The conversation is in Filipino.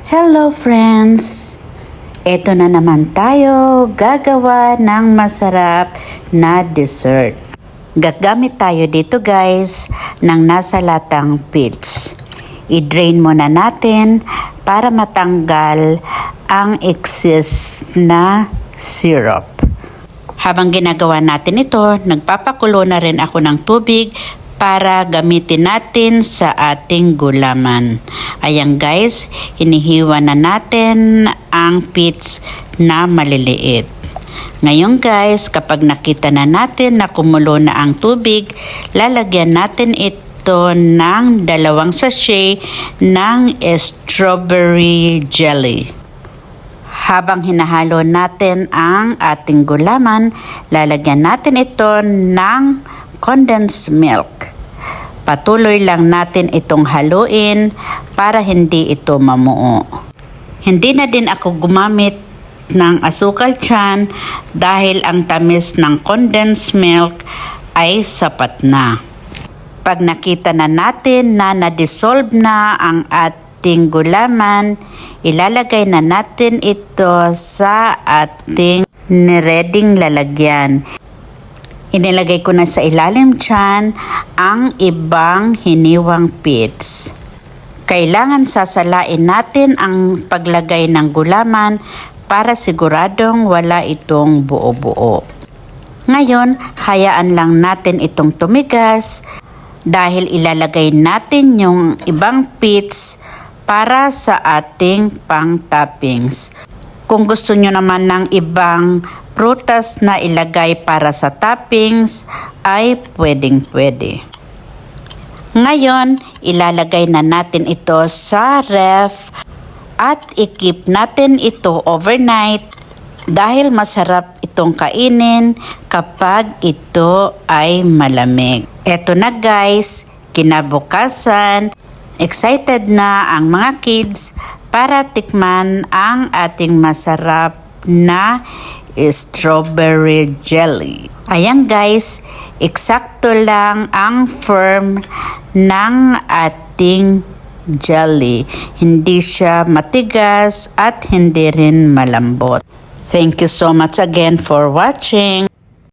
Hello friends! Ito na naman tayo gagawa ng masarap na dessert. Gagamit tayo dito guys ng nasa latang peach. I-drain muna natin para matanggal ang excess na syrup. Habang ginagawa natin ito, nagpapakulo na rin ako ng tubig para gamitin natin sa ating gulaman. Ayan guys, hinihiwa na natin ang peach na maliliit. Ngayon guys, kapag nakita na natin na kumulo na ang tubig, lalagyan natin ito ng 2 sachet ng strawberry jelly. Habang hinahalo natin ang ating gulaman, lalagyan natin ito ng condensed milk. Patuloy lang natin itong haluin para hindi ito mamuo. Hindi na din ako gumamit ng asukal tiyan dahil ang tamis ng condensed milk ay sapat na. Pag nakita na natin na na-dissolve na ang ating gulaman, ilalagay na natin ito sa ating nireding lalagyan. Inilagay ko na sa ilalim tiyan ang ibang hiniwang peach. Kailangan sasalain natin ang paglagay ng gulaman para siguradong wala itong buo-buo. Ngayon, hayaan lang natin itong tumigas dahil ilalagay natin yung ibang peach para sa ating pang-toppings. Kung gusto nyo naman ng ibang prutas na ilagay para sa toppings ay pwedeng-pwede. Ngayon, ilalagay na natin ito sa ref at i-keep natin ito overnight dahil masarap itong kainin kapag ito ay malamig. Eto na guys, kinabukasan, excited na ang mga kids para tikman ang ating masarap na strawberry jelly. Ayan guys, eksakto lang ang firm ng ating jelly. Hindi siya matigas at hindi rin malambot. Thank you so much again for watching.